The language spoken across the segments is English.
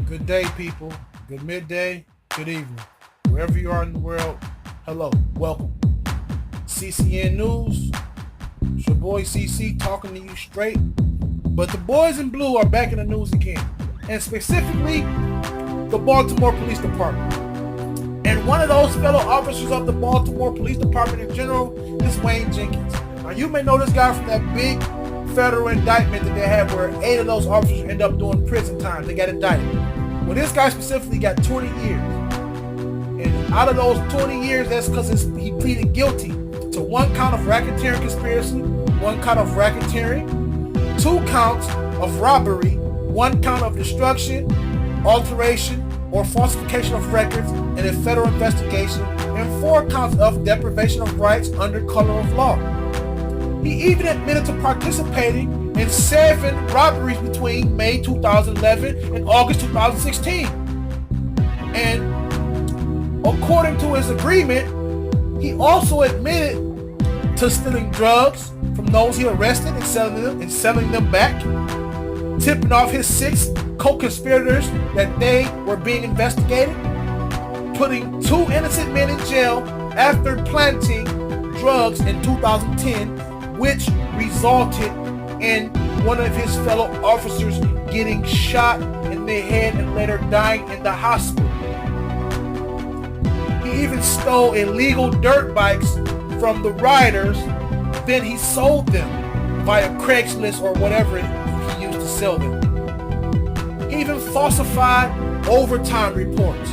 Good day, people. Good midday. Good evening. Wherever you are in the world, hello. Welcome. CCN News. It's your boy CC talking to you straight. But the boys in blue are back in the news again. And specifically, the Baltimore Police Department. And one of those fellow officers of the Baltimore Police Department in general is Wayne Jenkins. Now, you may know this guy from that big federal indictment that they had where 8 of those officers end up doing prison time. They got indicted. Well, this guy specifically got 20 years. And out of those 20 years, that's because he pleaded guilty to 1 count of racketeering conspiracy, 1 count of racketeering, 2 counts of robbery, 1 count of destruction, alteration, or falsification of records in a federal investigation, and 4 counts of deprivation of rights under color of law. He even admitted to participating in 7 robberies between May 2011 and August 2016. And according to his agreement, he also admitted to stealing drugs from those he arrested and selling them back, tipping off his 6 co-conspirators that they were being investigated, putting 2 innocent men in jail after planting drugs in 2010, which resulted in one of his fellow officers getting shot in the head and later dying in the hospital. He even stole illegal dirt bikes from the riders, then he sold them via Craigslist or whatever he used to sell them. He even falsified overtime reports.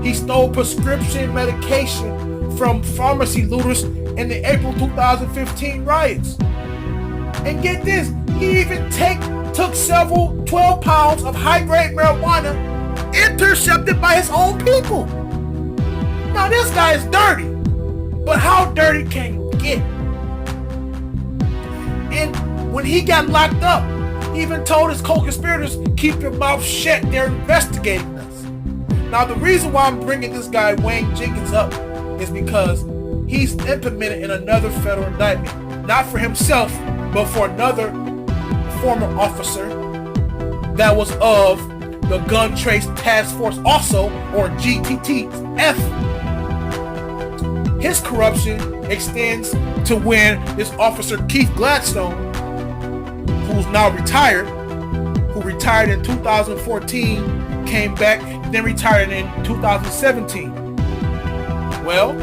He stole prescription medication from pharmacy looters in the April 2015 riots. And get this, he even took several 12 pounds of high-grade marijuana intercepted by his own people. Now this guy is dirty, but how dirty can you get? And when he got locked up, he even told his co-conspirators, keep your mouth shut, they're investigating us. Now the reason why I'm bringing this guy Wayne Jenkins up is because he's implemented in another federal indictment, not for himself, but for another former officer that was of the Gun Trace Task Force also, or GTTF. His corruption extends to when this officer Keith Gladstone, who's now retired, who retired in 2014, came back, then retired in 2017. Well,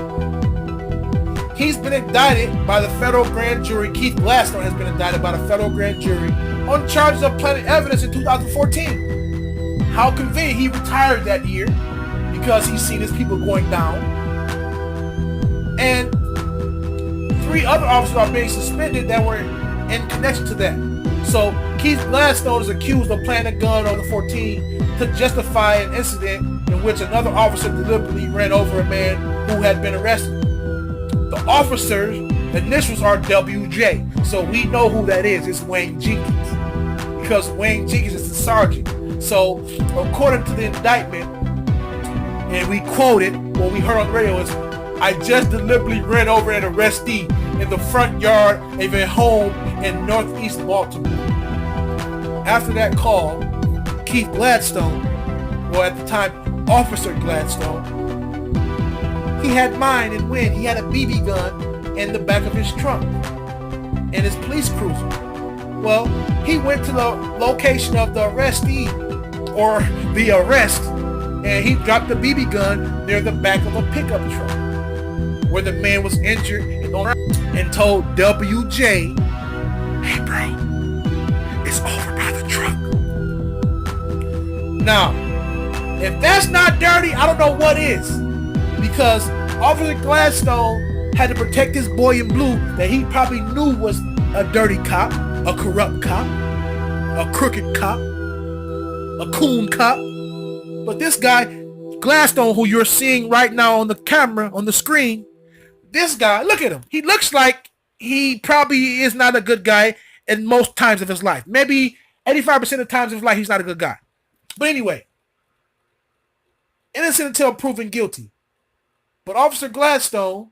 he's been indicted by the federal grand jury. Keith Gladstone has been indicted by the federal grand jury on charges of planting evidence in 2014. How convenient, he retired that year because he's seen his people going down. And 3 other officers are being suspended that were in connection to that. So Keith Gladstone is accused of planting a gun on the 14th to justify an incident in which another officer deliberately ran over a man who had been arrested. The officer's initials are WJ, so we know who that is. It's Wayne Jenkins, because Wayne Jenkins is the sergeant. So according to the indictment, and we quoted what we heard on the radio is, I just deliberately ran over an arrestee in the front yard of a home in northeast Baltimore. After that call, Keith Gladstone, well at the time, Officer Gladstone, he had mine and when he had a BB gun in the back of his trunk in his police cruiser. Well, he went to the location of the arrestee or the arrest, and he dropped the BB gun near the back of a pickup truck where the man was injured and told WJ, hey bro, it's over by the truck. Now, if that's not dirty, I don't know what is. Because Officer Gladstone had to protect his boy in blue that he probably knew was a dirty cop, a corrupt cop, a crooked cop, a coon cop. But this guy, Gladstone, who you're seeing right now on the camera, on the screen, this guy, look at him. He looks like he probably is not a good guy in most times of his life. Maybe 85% of the times of his life, he's not a good guy. But anyway, innocent until proven guilty. But Officer Gladstone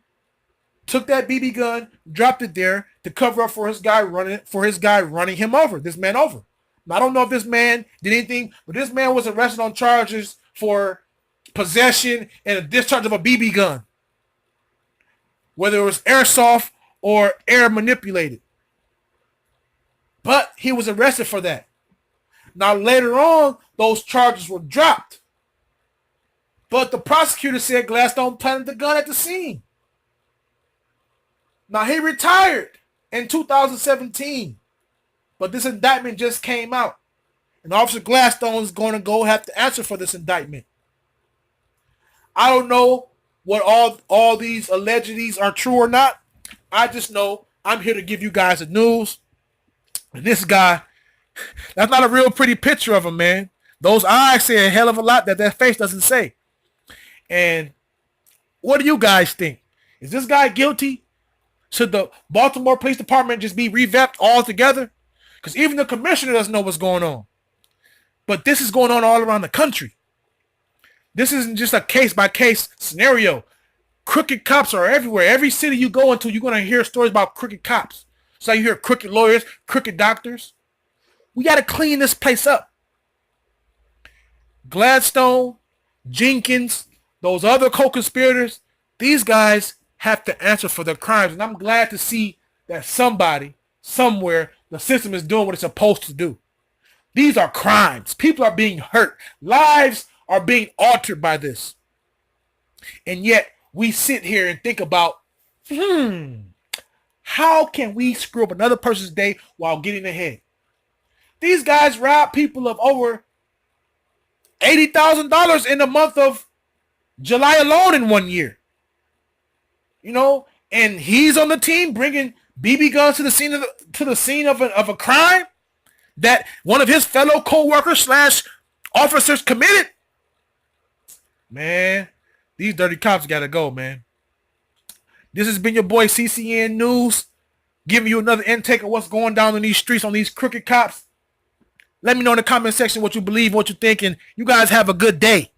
took that BB gun, dropped it there to cover up for his guy running him over, this man over. Now, I don't know if this man did anything, but this man was arrested on charges for possession and a discharge of a BB gun, whether it was airsoft or air manipulated. But he was arrested for that. Now, later on, those charges were dropped. But the prosecutor said Gladstone planted the gun at the scene. Now, he retired in 2017. But this indictment just came out. And Officer Gladstone is going to have to answer for this indictment. I don't know what all these allegedlies are true or not. I just know I'm here to give you guys the news. And this guy, that's not a real pretty picture of him, man. Those eyes say a hell of a lot that face doesn't say. And what do you guys think? Is this guy guilty? Should the Baltimore Police Department just be revamped altogether? Because even the commissioner doesn't know what's going on. But this is going on all around the country. This isn't just a case-by-case scenario. Crooked cops are everywhere. Every city you go into, you're going to hear stories about crooked cops. So you hear crooked lawyers, crooked doctors. We got to clean this place up. Gladstone, Jenkins, those other co-conspirators, these guys have to answer for their crimes. And I'm glad to see that somebody, somewhere, the system is doing what it's supposed to do. These are crimes. People are being hurt. Lives are being altered by this. And yet we sit here and think about, how can we screw up another person's day while getting ahead? These guys robbed people of over $80,000 in the month of July alone in 1 year. You know, and he's on the team bringing BB guns to the scene of a crime that one of his fellow co-workers / officers committed. Man, these dirty cops got to go, man. This has been your boy CCN News, giving you another intake of what's going down in these streets on these crooked cops. Let me know in the comment section what you believe, what you think, and you guys have a good day.